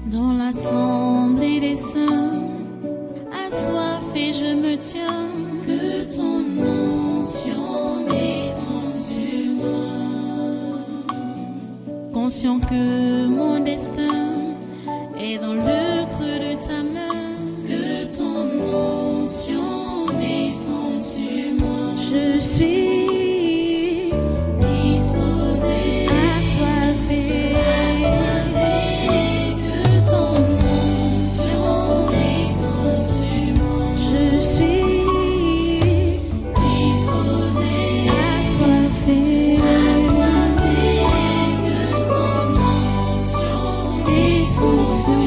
Dans l'assemblée des saints, assoiffé je me tiens, que ton onction descende sur moi. Conscient que mon destin est dans le creux de ta main, que ton onction descende sur moi. Je suis disposé, assoiffé, que ton onction descende sur moi. Je suis disposé, assoiffé, que ton onction descende sur moi.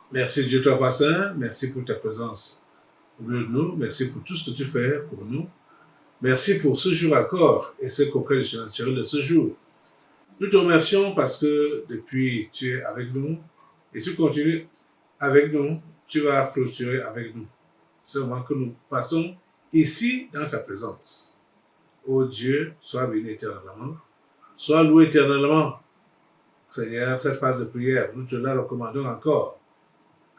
Merci Dieu toi saint, merci pour ta présence au milieu de nous, merci pour tout ce que tu fais pour nous. Merci pour ce jour encore et ce concret naturel de ce jour. Nous te remercions parce que depuis tu es avec nous et tu continues avec nous, tu vas clôturer avec nous. C'est le moment que nous passons ici dans ta présence. Ô Dieu, sois béni éternellement, sois loué éternellement. Seigneur, cette phase de prière, nous te la recommandons encore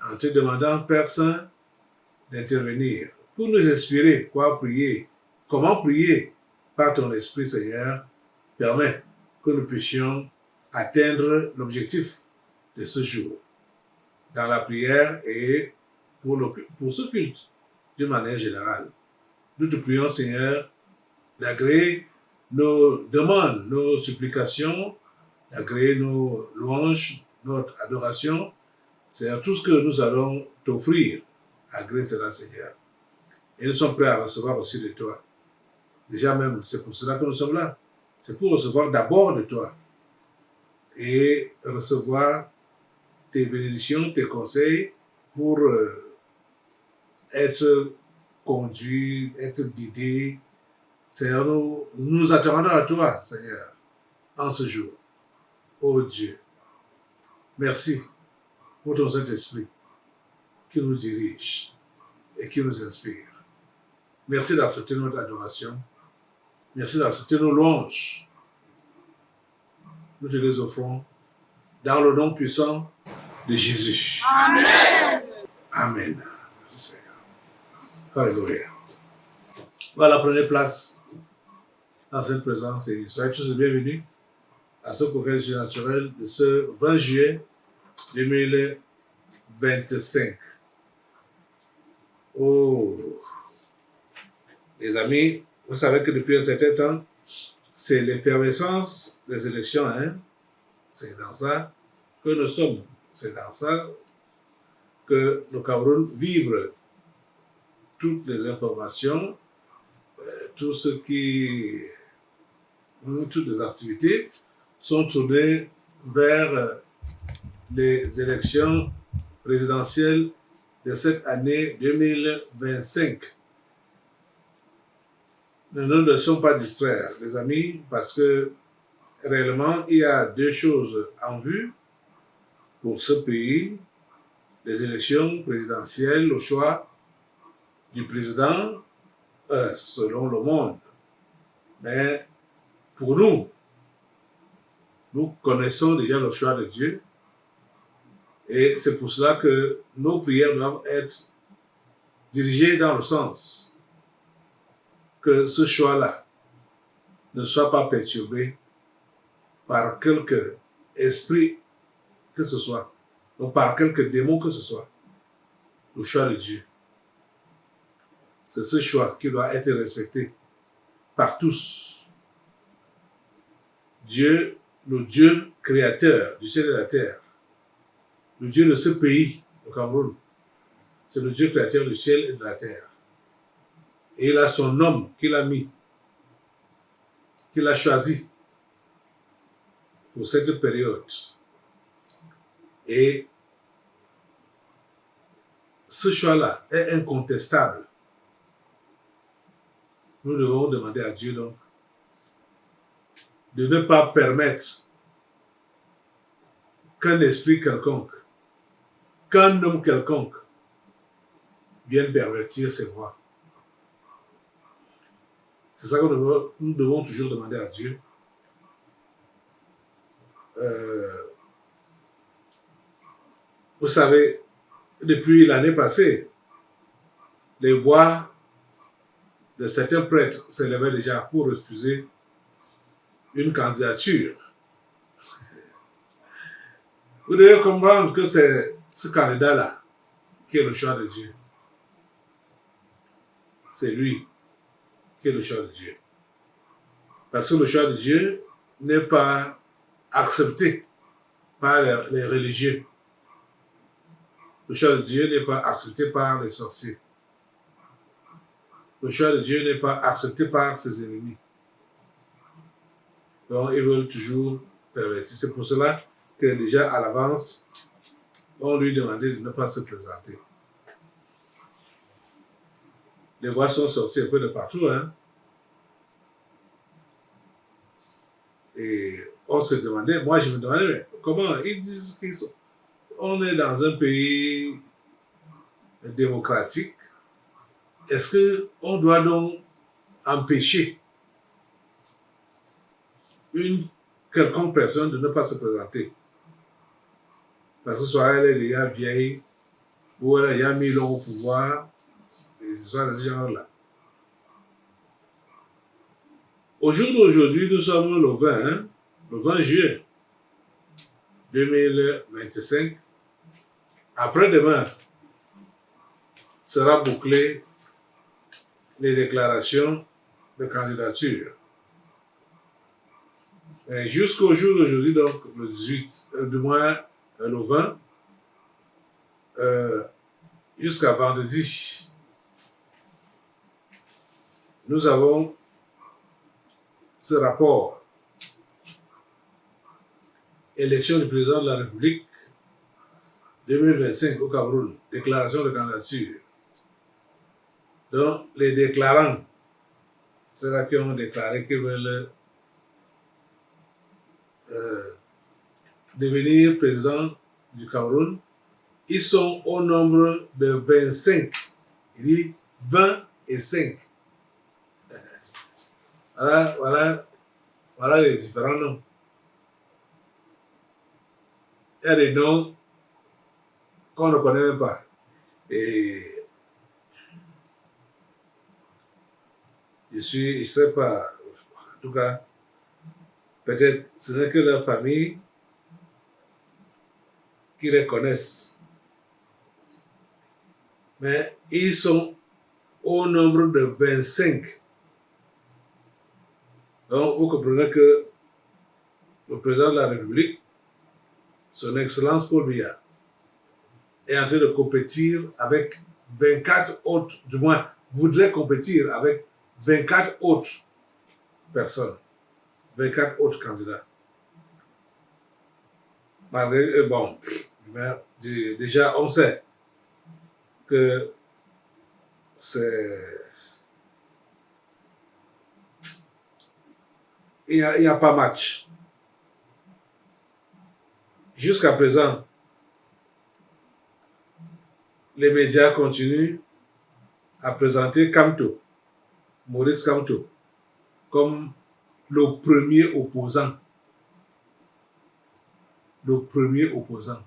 en te demandant, Père Saint, d'intervenir pour nous inspirer quoi prier, comment prier par ton Esprit, Seigneur. Permets que nous puissions atteindre l'objectif de ce jour dans la prière et pour ce culte d'une manière générale. Nous te prions, Seigneur, d'agréer nos demandes, nos supplications, d'agréer nos louanges, notre adoration. Seigneur, tout ce que nous allons t'offrir, agrée cela, Seigneur. Et nous sommes prêts à recevoir aussi de toi. Déjà même, c'est pour cela que nous sommes là. C'est pour recevoir d'abord de toi et recevoir tes bénédictions, tes conseils pour être conduit, être guidé. Seigneur, nous attendons à toi, Seigneur, en ce jour. Ô Dieu, merci pour ton Saint-Esprit qui nous dirige et qui nous inspire. Merci d'accepter notre adoration. Merci d'accepter nos louanges. Nous te les offrons dans le nom puissant de Jésus. Amen. Amen. Merci Seigneur. Alléluia. Voilà, prenez place dans cette présence et soyez tous les bienvenus à ce congrès naturel de ce 20 juillet 2025. Oh, les amis, vous savez que depuis un certain temps, c'est l'effervescence des élections. C'est dans ça que nous sommes. C'est dans ça que le Cameroun vibre toutes les informations, toutes les activités sont tournées vers les élections présidentielles de cette année 2025. Nous ne nous laissons pas distraire, les amis, parce que réellement, il y a deux choses en vue pour ce pays. Les élections présidentielles, le choix du président selon le monde. Mais pour nous, nous connaissons déjà le choix de Dieu et c'est pour cela que nos prières doivent être dirigées dans le sens que ce choix-là ne soit pas perturbé par quelque esprit que ce soit, ou par quelque démon que ce soit. Le choix de Dieu. C'est ce choix qui doit être respecté par tous. Dieu, le Dieu créateur du ciel et de la terre, le Dieu de ce pays, le Cameroun, c'est le Dieu créateur du ciel et de la terre. Et il a son homme qu'il a mis, qu'il a choisi pour cette période. Et ce choix-là est incontestable. nous devons demander à Dieu donc de ne pas permettre qu'un esprit quelconque, qu'un homme quelconque vienne pervertir ses voies. C'est ça que nous devons toujours demander à Dieu. Vous savez, depuis l'année passée, les voix de certains prêtres s'élevaient déjà pour refuser une candidature. Vous devez comprendre que c'est ce candidat-là qui est le choix de Dieu. C'est lui qui est le choix de Dieu. Parce que le choix de Dieu n'est pas accepté par les religieux. Le choix de Dieu n'est pas accepté par les sorciers. Le choix de Dieu n'est pas accepté par ses ennemis. Donc, ils veulent toujours pervertir. C'est pour cela que déjà à l'avance, on lui demandait de ne pas se présenter. Les voix sont sorties un peu de partout, hein. Et on se demandait, moi je me demandais, mais comment ils disent qu'on est dans un pays démocratique, est-ce qu'on doit donc empêcher une quelconque personne de ne pas se présenter? Parce que soit elle est déjà vieille, ou elle a déjà mis l'homme au pouvoir, les histoires de ce genre-là. Au jour d'aujourd'hui, nous sommes le 20 juillet 2025. Après-demain sera bouclé les déclarations de candidature. Et jusqu'au jour d'aujourd'hui, donc le 18, du moins le 20, jusqu'à vendredi, nous avons ce rapport élection du président de la République 2025 au Cameroun, déclaration de candidature. Donc, les déclarants, ceux-là qui ont déclaré qu'ils veulent devenir président du Cameroun, ils sont au nombre de 25. Il dit 20 et 5. Voilà les différents noms. Il y a des noms qu'on ne connaît même pas. Et je ne sais pas, en tout cas, peut-être ce n'est que leur famille qui les connaissent. Mais ils sont au nombre de 25. Donc, vous comprenez que le président de la République, son Excellence Paul Biya, est en train de compétir avec 24 autres, du moins, voudrait compétir avec 24 autres personnes, 24 autres candidats. Malgré, bon, déjà, on sait que c'est... Il n'y a pas match. Jusqu'à présent, les médias continuent à présenter Kamto, Maurice Kamto, comme le premier opposant. Le premier opposant.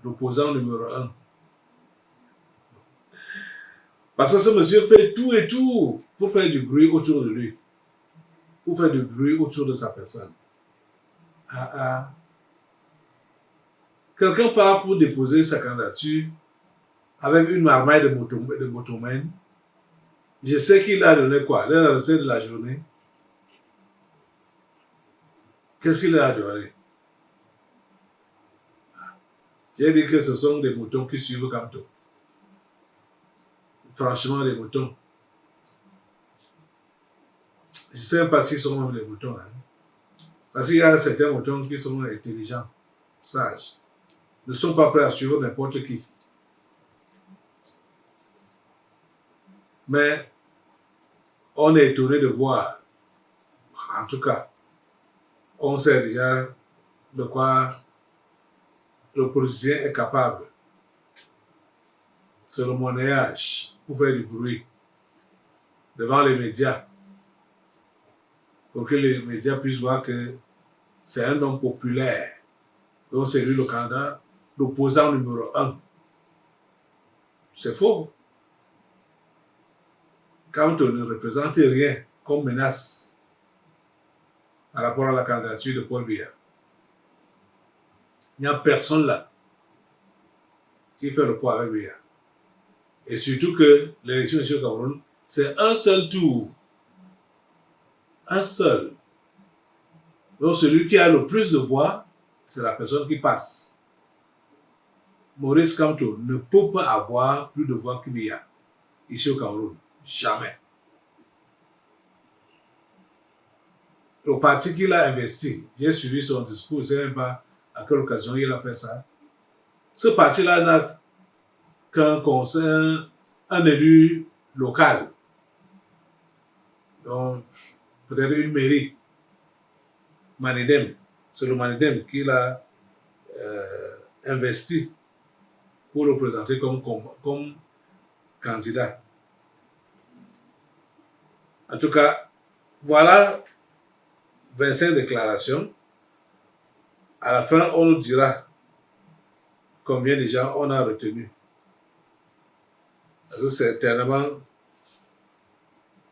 L'opposant numéro 1. Parce que ce monsieur fait tout et tout pour faire du bruit autour de lui. Pour faire du bruit autour de sa personne. Quelqu'un part pour déposer sa candidature avec une marmaille de motomène. Je sais qu'il a donné quoi? La recette de la journée. Qu'est-ce qu'il a donné? J'ai dit que ce sont des moutons qui suivent Kamto. Franchement, les moutons. Je ne sais pas s'ils sont même des moutons. Hein. Parce qu'il y a certains moutons qui sont intelligents, sages. Ne sont pas prêts à suivre n'importe qui. Mais on est étonné de voir, en tout cas, on sait déjà de quoi le politicien est capable, c'est le monnayage pour faire du bruit devant les médias, pour que les médias puissent voir que c'est un homme populaire, donc c'est lui le candidat, l'opposant numéro 1. C'est faux. Quand on ne représente rien comme menace par rapport à la candidature de Paul Biya, il n'y a personne là qui fait le poids avec Biya. Et surtout que l'élection ici au Cameroun, c'est un seul tour. Un seul. Donc celui qui a le plus de voix, c'est la personne qui passe. Maurice Kamto ne peut pas avoir plus de voix que Biya ici au Cameroun. Jamais. Le parti qu'il a investi, j'ai suivi son discours, je ne sais même pas à quelle occasion il a fait ça. Ce parti-là n'a qu'un conseil, un élu local. Donc, peut-être une mairie. Manidem. C'est le Manidem qu'il a investi pour le présenter comme candidat. En tout cas, voilà 25 déclarations. À la fin, on nous dira combien de gens on a retenu. Parce que certainement,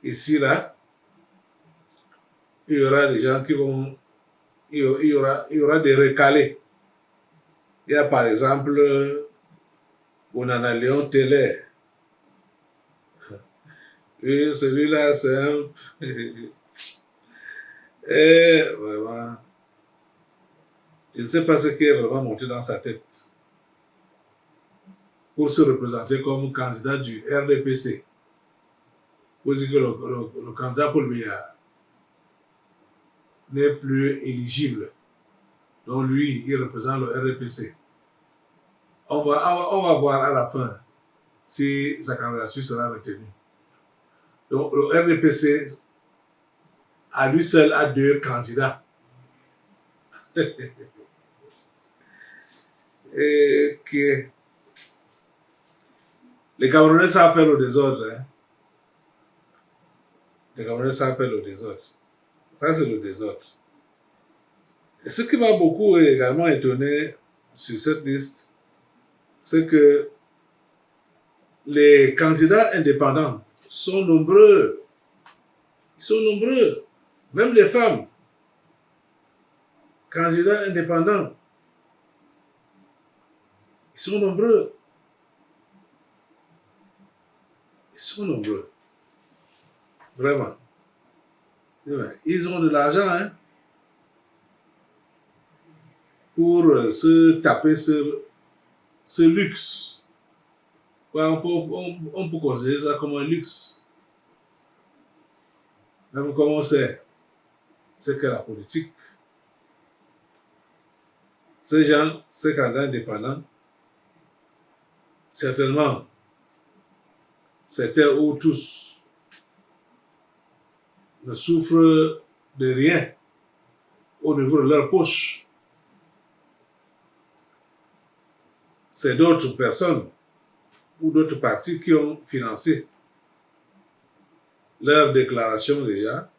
ici, là, il y aura des gens qui vont... Il y aura des recalés. Il y a par exemple Onana Léon Télé. Et celui-là, c'est un... Et vraiment, je ne sais pas ce qui est vraiment monté dans sa tête pour se représenter comme candidat du RDPC. Pour dire que le candidat Paul Biya n'est plus éligible. Donc lui, il représente le RDPC. On va voir à la fin si sa candidature sera retenue. Donc le RDPC, à lui seul, a 2 candidats. Et que les Camerounais savent faire le désordre. Hein? Les Camerounais savent faire le désordre. Ça, c'est le désordre. Et ce qui m'a beaucoup également étonné sur cette liste, c'est que les candidats indépendants sont nombreux. Ils sont nombreux. Même les femmes. Candidats indépendants. Ils sont nombreux. Ils sont nombreux. Vraiment. Ils ont de l'argent, hein, pour se taper ce luxe. Ouais, on peut considérer ça comme un luxe. Même comme on sait, c'est que la politique. Ces gens, ces candidats indépendants, certainement, certains ou tous ne souffrent de rien au niveau de leur poche. C'est d'autres personnes ou d'autres partis qui ont financé leur déclaration déjà,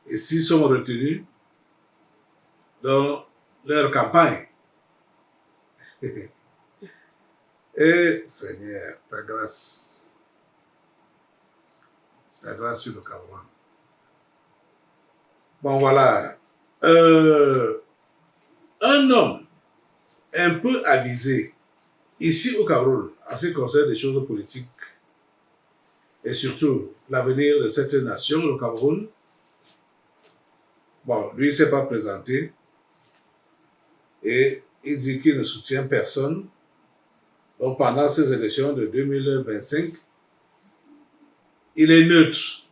et s'ils sont retenus dans leur campagne. Et Seigneur, ta grâce sur le Cameroun. Bon, voilà. Un homme un peu avisé ici au Cameroun en ce qui concerne les choses politiques et surtout l'avenir de cette nation, le Cameroun. Bon, lui, il ne s'est pas présenté et il dit qu'il ne soutient personne. Donc, pendant ces élections de 2025, il est neutre.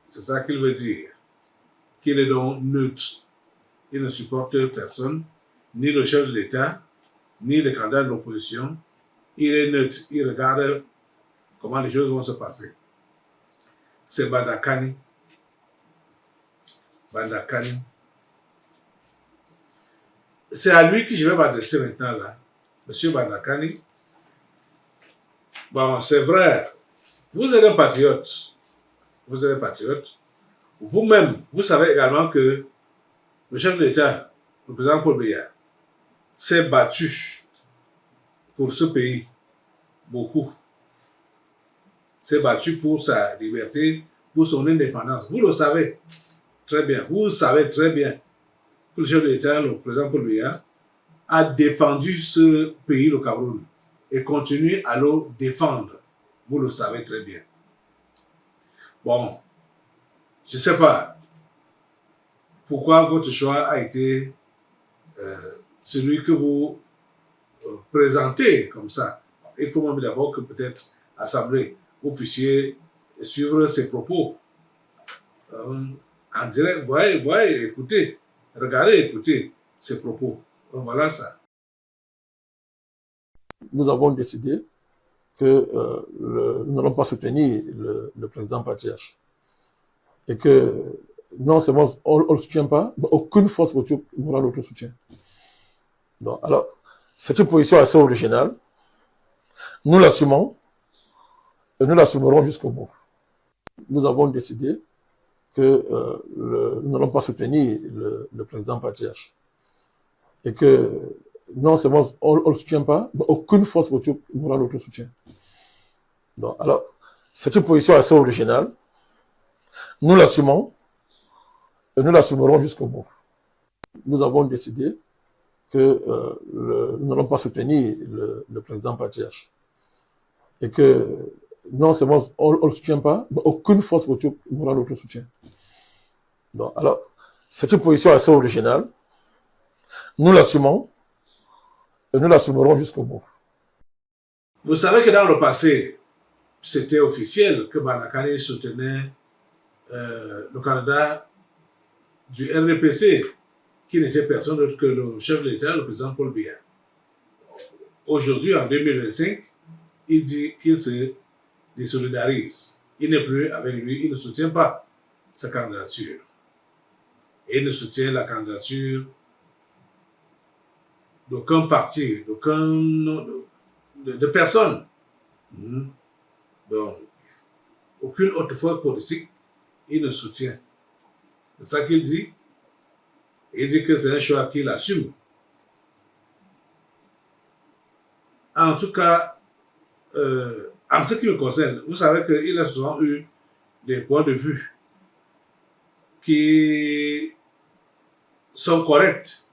C'est ça qu'il veut dire. Qu'il est donc neutre. Il ne supporte personne, ni le chef de l'État, ni le candidat de l'opposition. Il est neutre. Il regarde comment les choses vont se passer. c'est Bandakani. Bandakani. C'est à lui que je vais m'adresser maintenant là. Monsieur Bandakani. Bon, c'est vrai. Vous êtes un patriote. Vous êtes un patriote. Vous-même, vous savez également que le chef de l'État, le président Paul Biya, s'est battu pour ce pays. Beaucoup. S'est battu pour sa liberté, pour son indépendance. Vous le savez très bien. Vous savez très bien que le chef de l'État, le président Paul Biya, a défendu ce pays, le Cameroun, et continue à le défendre. Vous le savez très bien. Bon, je ne sais pas pourquoi votre choix a été celui que vous présentez comme ça. Il faut même d'abord que peut-être, Assemblée, vous puissiez suivre ses propos en direct. Voyez, écoutez, regardez, écoutez ses propos. Donc, voilà ça. Nous avons décidé que nous n'allons pas soutenir le président patriarche. Et que non seulement on ne le soutient pas, mais aucune force politique n'aura notre soutien. Donc, alors, c'est une position assez originale. Nous l'assumons et nous l'assumerons jusqu'au bout. Nous avons décidé que nous n'allons pas soutenir le président patriarche. Et que non seulement on ne le soutient pas, mais aucune force politique n'aura notre soutien. Donc, alors, c'est une position assez originale. Nous l'assumons et nous l'assumerons jusqu'au bout. Nous avons décidé que nous n'allons pas soutenir le président patriarche. Et que non seulement on ne le soutient pas, mais aucune force politique n'aura notre soutien. Donc, alors, c'est une position assez originale. Nous l'assumons et nous l'assumerons jusqu'au bout. Vous savez que dans le passé, c'était officiel que Bandakani soutenait le candidat du RDPC, qui n'était personne d'autre que le chef de l'État, le président Paul Biya. Aujourd'hui, en 2025, il dit qu'il se désolidarise. Il n'est plus avec lui, il ne soutient pas sa candidature. Et il ne soutient la candidature d'aucun parti, de personne. Donc, aucune autre force politique, il ne soutient. C'est ça qu'il dit. Il dit que c'est un choix qu'il assume. En tout cas, en ce qui me concerne, vous savez qu'il a souvent eu des points de vue qui sont corrects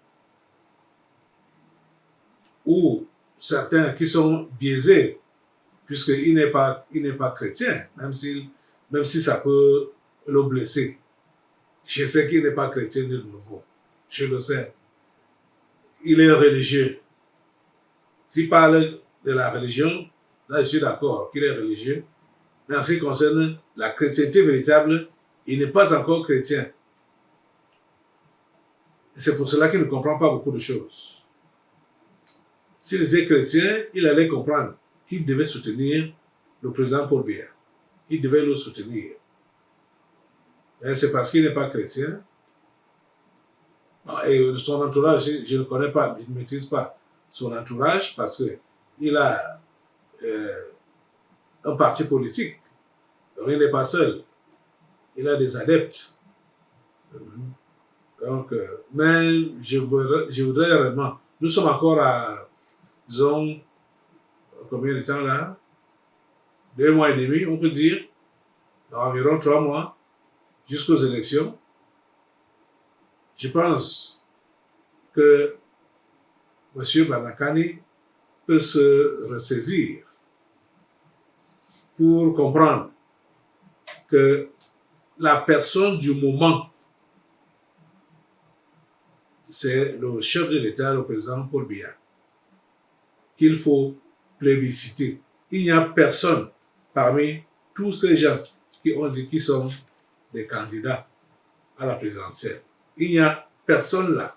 ou certains qui sont biaisés, puisqu'il n'est pas chrétien, même si ça peut le blesser. Je sais qu'il n'est pas chrétien de nouveau. Je le sais. Il est religieux. S'il parle de la religion, là je suis d'accord qu'il est religieux. Mais en ce qui concerne la chrétienté véritable, il n'est pas encore chrétien. C'est pour cela qu'il ne comprend pas beaucoup de choses. S'il était chrétien, il allait comprendre qu'il devait soutenir le président Paul Biya. Il devait le soutenir. Mais c'est parce qu'il n'est pas chrétien. Et son entourage, je ne connais pas, je ne maîtrise pas son entourage parce qu'il a un parti politique. Donc il n'est pas seul. Il a des adeptes. Donc, mais je voudrais vraiment. Nous sommes encore à, disons, combien de temps là? 2 mois et demi, on peut dire, dans environ 3 mois, jusqu'aux élections. Je pense que M. Bandakani peut se ressaisir pour comprendre que la personne du moment, c'est le chef de l'État, le président Paul Biya, qu'il faut plébisciter. Il n'y a personne parmi tous ces gens qui ont dit qu'ils sont des candidats à la présidentielle. Il n'y a personne là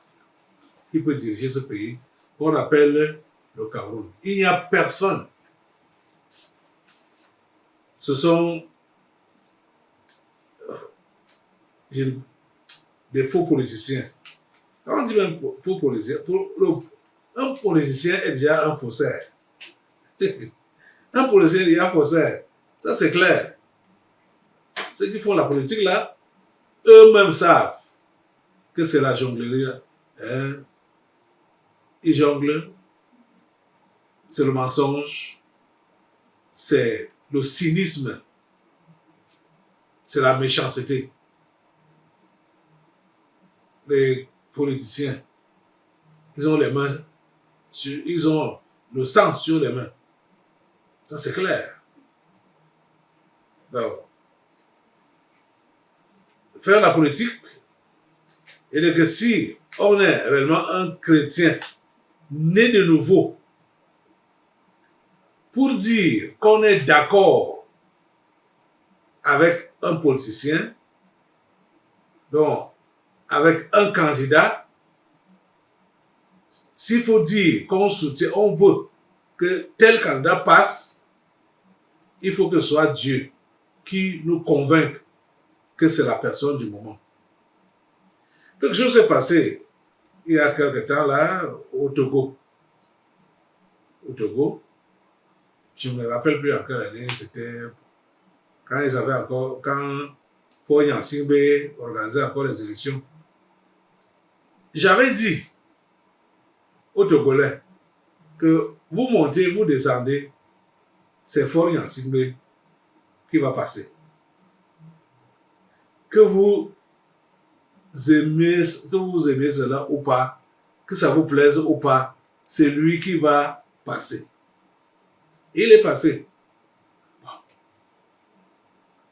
qui peut diriger ce pays qu'on appelle le Cameroun. Il n'y a personne. Ce sont des faux politiciens. Quand on dit même faux politicien, un politicien est déjà un faussaire. Un politicien est déjà un faussaire. Ça, c'est clair. Ceux qui font la politique là, eux-mêmes savent que c'est la jonglerie. Hein? Ils jonglent. C'est le mensonge. C'est le cynisme. C'est la méchanceté. Les politiciens, ils ont les mains, ils ont le sang sur les mains. Ça, c'est clair. Donc, faire la politique, et que si on est réellement un chrétien né de nouveau, pour dire qu'on est d'accord avec un politicien, donc avec un candidat, s'il faut dire qu'on soutient, on veut que tel candidat passe, il faut que ce soit Dieu qui nous convainque que c'est la personne du moment. Quelque chose s'est passé il y a quelque temps là au Togo. Au Togo, je ne me rappelle plus en quelle année, c'était quand ils avaient encore, quand Foy Nsingbe organisait encore les élections. J'avais dit aux Togolais que vous montez, vous descendez, c'est Foy Nsingbe qui va passer. Que vous aimez cela ou pas, que ça vous plaise ou pas, c'est lui qui va passer. Il est passé. Bon.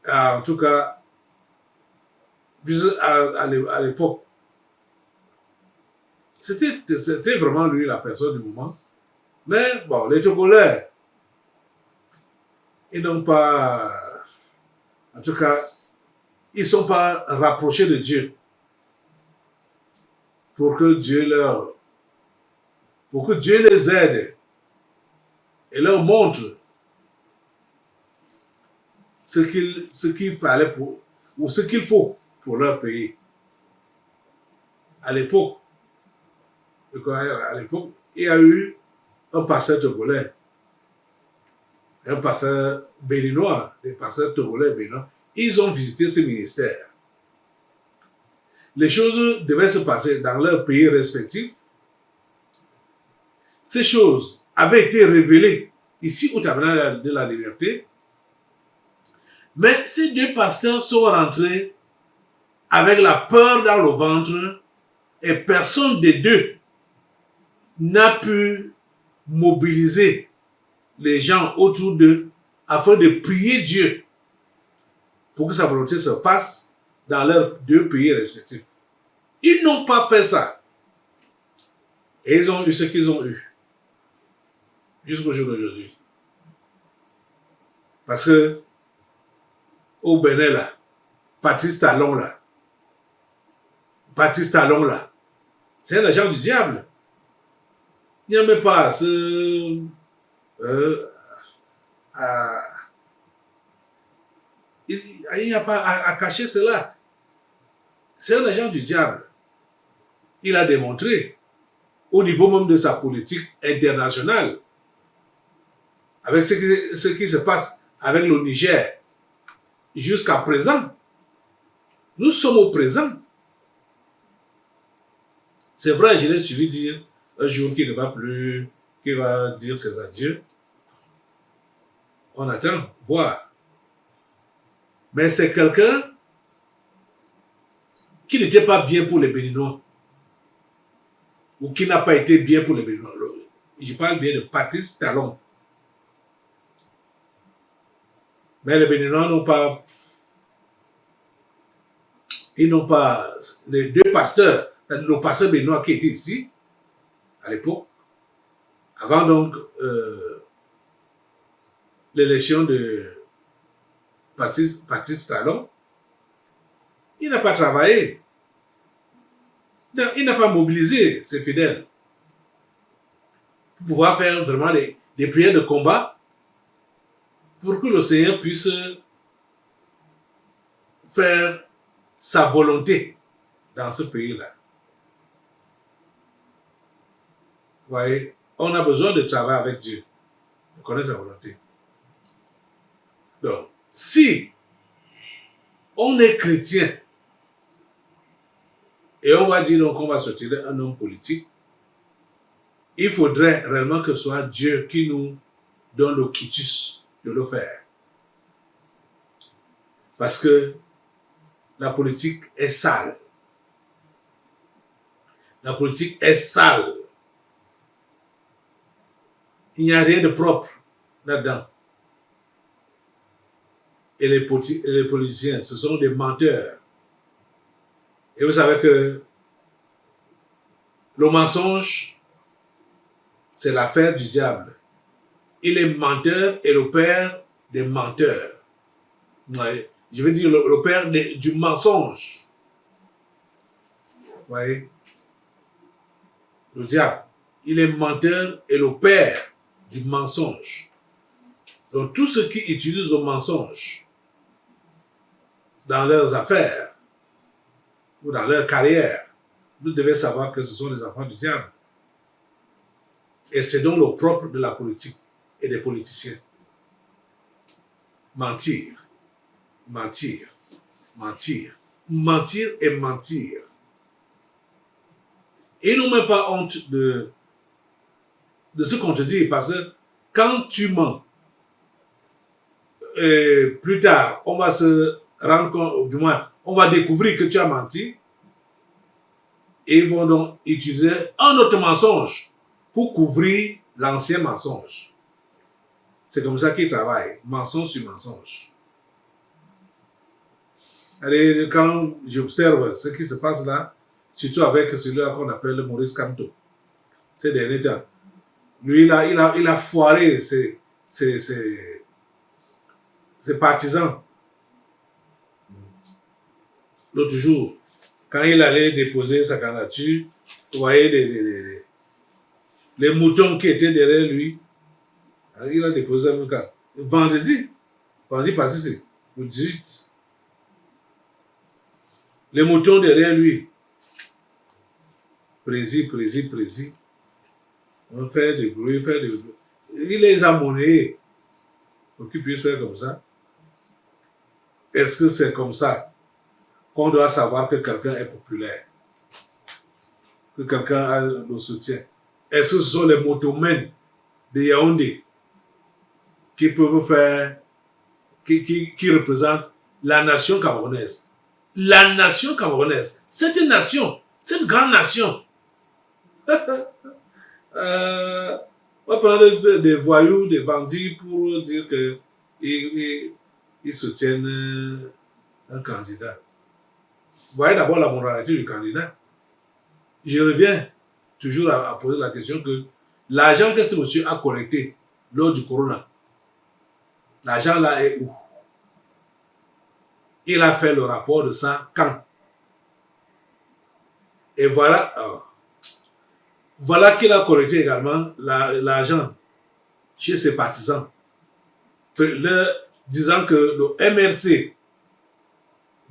En tout cas, à l'époque, c'était vraiment lui la personne du moment. Mais bon, les Togolais, ils n'ont pas, en tout cas, ils ne sont pas rapprochés de Dieu pour que Dieu les aide et leur montre ce qu'il fallait ou ce qu'il faut pour leur pays. À l'époque, il y a eu un pasteur togolais, un pasteur béninois, des pasteurs togolais béninois. Ils ont visité ce ministère. Les choses devaient se passer dans leurs pays respectifs. Ces choses avaient été révélées ici au Tabernacle de la Liberté. Mais ces deux pasteurs sont rentrés avec la peur dans le ventre et personne des deux n'a pu mobiliser les gens autour d'eux afin de prier Dieu pour que sa volonté se fasse dans leurs deux pays respectifs. Ils n'ont pas fait ça. Et ils ont eu ce qu'ils ont eu. Jusqu'au jour d'aujourd'hui. Parce que au Bénin là, Patrice Talon là, c'est un agent du diable. Il n'y a même pas il n'y a pas à cacher cela. C'est un agent du diable. Il a démontré au niveau même de sa politique internationale, avec ce qui se passe avec le Niger, jusqu'à présent. Nous sommes au présent. C'est vrai, je l'ai suivi dire un jour qu'il ne va plus, qu'il va dire ses adieux. On attend, voir. Mais c'est quelqu'un qui n'était pas bien pour les Béninois. Ou qui n'a pas été bien pour les Béninois. Je parle bien de Patrice Talon. Mais les Béninois n'ont pas... Ils n'ont pas... Les deux pasteurs, le pasteur béninois qui était ici, à l'époque, avant donc l'élection de Patrice Talon, il n'a pas travaillé. Il n'a pas mobilisé ses fidèles pour pouvoir faire vraiment des prières de combat pour que le Seigneur puisse faire sa volonté dans ce pays-là. Vous voyez, on a besoin de travailler avec Dieu, de connaître sa volonté. Donc, si on est chrétien et on va dire donc qu'on va sortir un homme politique, il faudrait réellement que ce soit Dieu qui nous donne le quitus de le faire. Parce que la politique est sale. La politique est sale. Il n'y a rien de propre là-dedans. Et les politiciens, ce sont des menteurs. Et vous savez que le mensonge, c'est l'affaire du diable. Il est menteur et le père des menteurs. Ouais. Je veux dire le père du mensonge. Vous voyez? Le diable, il est menteur et le père du mensonge. Donc tous ceux qui utilisent le mensonge dans leurs affaires ou dans leur carrière, vous devez savoir que ce sont les enfants du diable. Et c'est donc le propre de la politique et des politiciens. Mentir, mentir, mentir, mentir et mentir. Et n'ont même pas honte de ce qu'on te dit, parce que quand tu mens, plus tard, on va se rendre compte, du moins, on va découvrir que tu as menti, et ils vont donc utiliser un autre mensonge pour couvrir l'ancien mensonge. C'est comme ça qu'ils travaillent, mensonge sur mensonge. Allez, quand j'observe ce qui se passe là, surtout avec celui-là qu'on appelle Maurice Kamto, ces derniers temps, lui, il a foiré ses partisans. L'autre jour, quand il allait déposer sa candidature, vous voyez les moutons qui étaient derrière lui. Il a déposé un cas. Vendredi passé, c'est le 18. Les moutons derrière lui. Précis. On fait des bruits, Il les a monnayés pour qu'ils puissent faire comme ça. Est-ce que c'est comme ça qu'on doit savoir que quelqu'un est populaire? Que quelqu'un a le soutien? Est-ce que ce sont les motomènes de Yaoundé qui peuvent faire, qui représentent la nation camerounaise? La nation camerounaise, cette nation, cette grande nation. On va prendre des voyous, des bandits pour dire qu'ils soutiennent un candidat. Vous voyez d'abord la moralité du candidat. Je reviens toujours à poser la question que l'argent que ce monsieur a collecté lors du corona, l'argent là est où? Il a fait le rapport de ça quand? Et voilà, voilà qu'il a collecté également l'argent chez ses partisans, leur disant que le MRC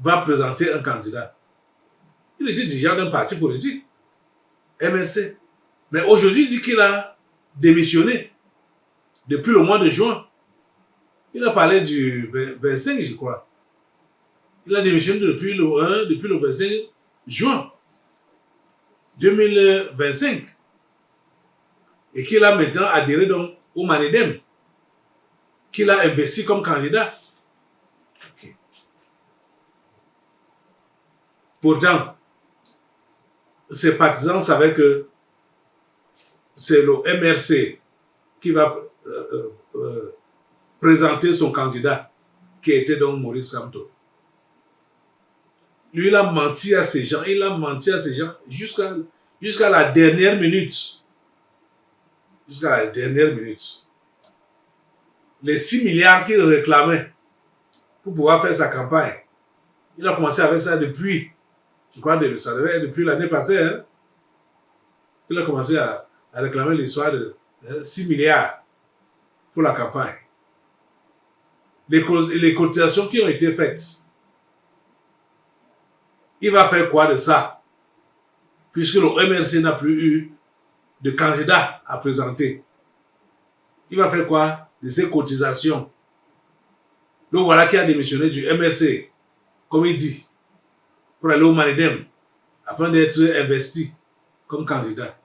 va présenter un candidat. Il était dirigeant d'un parti politique, MRC. Mais aujourd'hui, il dit qu'il a démissionné depuis le mois de juin. Il a parlé du 25, je crois. Il a démissionné depuis le 25 juin 2025. Et qu'il a maintenant adhéré donc au Manidem, qu'il a investi comme candidat. Okay. Pourtant, ses partisans savaient que c'est le MRC qui va présenter son candidat, qui était donc Maurice Kamto. Lui, il a menti à ces gens, jusqu'à la dernière minute. Jusqu'à la dernière minute. Les 6 milliards qu'il réclamait pour pouvoir faire sa campagne, il a commencé avec ça depuis, je crois que ça devait être depuis l'année passée, hein? Il a commencé à réclamer l'histoire de 6 milliards pour la campagne. Les cotisations qui ont été faites il va faire quoi de ça? Puisque le MRC n'a plus eu de candidat à présenter. Il va faire quoi de ses cotisations? Donc voilà qui a démissionné du MRC, comme il dit, pour aller au Manidem, afin d'être investi comme candidat.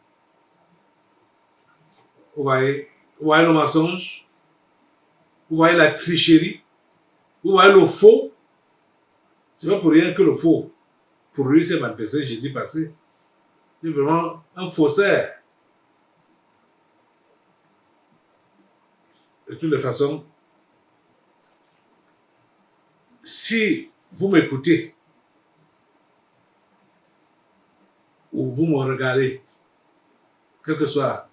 Vous voyez le mensonge? Vous voyez la tricherie? Vous voyez le faux? C'est pas pour rien que le faux, pour lui, s'est manifesté jeudi passé. Il est vraiment un faussaire. De toutes les façons, si vous m'écoutez ou vous me regardez, quel que soit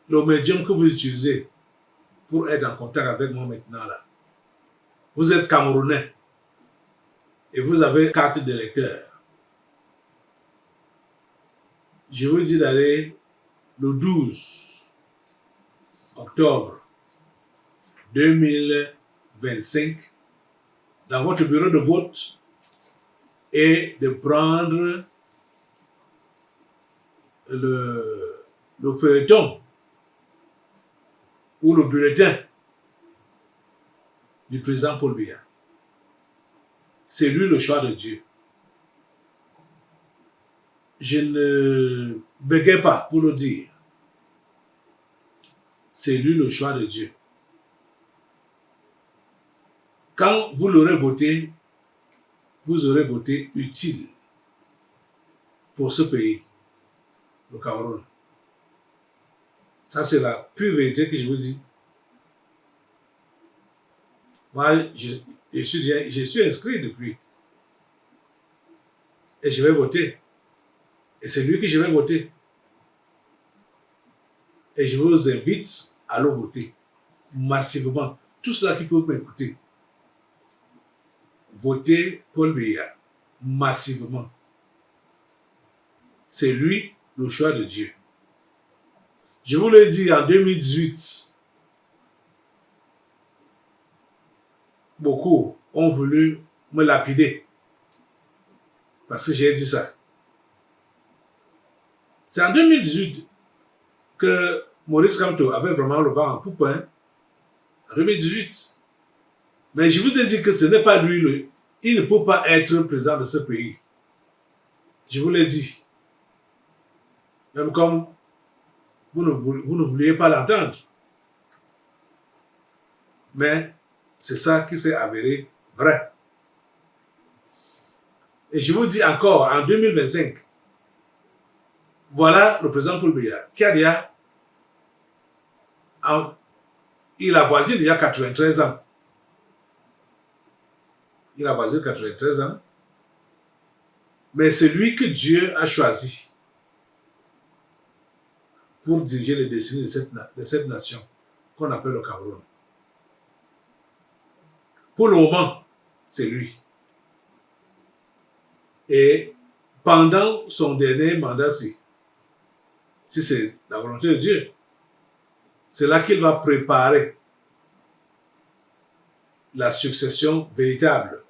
le médium que vous utilisez pour être en contact avec moi maintenant là, vous êtes Camerounais et vous avez carte d'électeur. Je vous dis d'aller le 12 octobre 2025 dans votre bureau de vote et de prendre le feuilleton ou le bulletin du président Paul Biya. C'est lui le choix de Dieu. Je ne bégaye pas pour le dire. C'est lui le choix de Dieu. Quand vous l'aurez voté, vous aurez voté utile pour ce pays, le Cameroun. Ça, c'est la pure vérité que je vous dis. Moi, je suis inscrit depuis. Et je vais voter. Et c'est lui que je vais voter. Et je vous invite à le voter massivement. Tous ceux qui peuvent m'écouter. Votez Paul Biya massivement. C'est lui le choix de Dieu. Je vous l'ai dit en 2018. Beaucoup ont voulu me lapider parce que j'ai dit ça. C'est en 2018 que Maurice Kamto avait vraiment le vent en poupe. En 2018. Mais je vous ai dit que ce n'est pas lui. Il ne peut pas être président de ce pays. Je vous l'ai dit. Même comme vous ne vouliez pas l'entendre. Mais c'est ça qui s'est avéré vrai. Et je vous dis encore, en 2025, voilà le président Paul Biya qui a déjà, il avoisine il y a 93 ans. Il avoisine 93 ans. Mais c'est lui que Dieu a choisi pour diriger les destinées de cette nation qu'on appelle le Cameroun. Pour le moment, c'est lui. Et pendant son dernier mandat-ci, si c'est la volonté de Dieu, c'est là qu'il va préparer la succession véritable.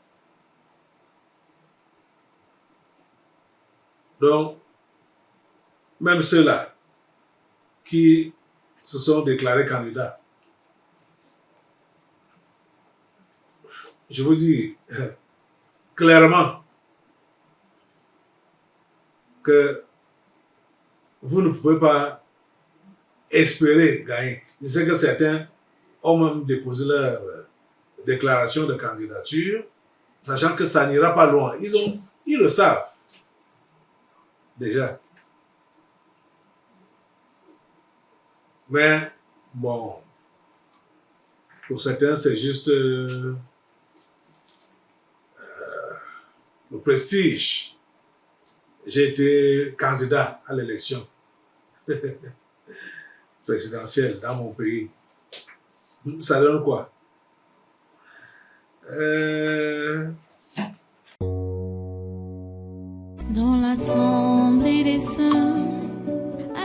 Donc, même ceux-là qui se sont déclarés candidats, je vous dis clairement que vous ne pouvez pas espérer gagner. Je sais que certains ont même déposé leur déclaration de candidature, sachant que ça n'ira pas loin. Ils le savent déjà. Mais bon, pour certains, c'est juste le prestige. J'ai été candidat à l'élection présidentielle dans mon pays. Ça donne quoi? Dans l'assemblée des saints,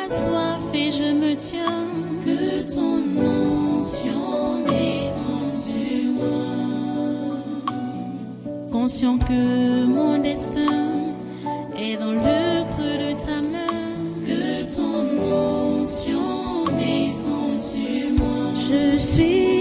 assoiffé je me tiens, que ton onction descende sur moi. conscient que mon destin est dans le creux de ta main, que ton onction descend sur moi. Je suis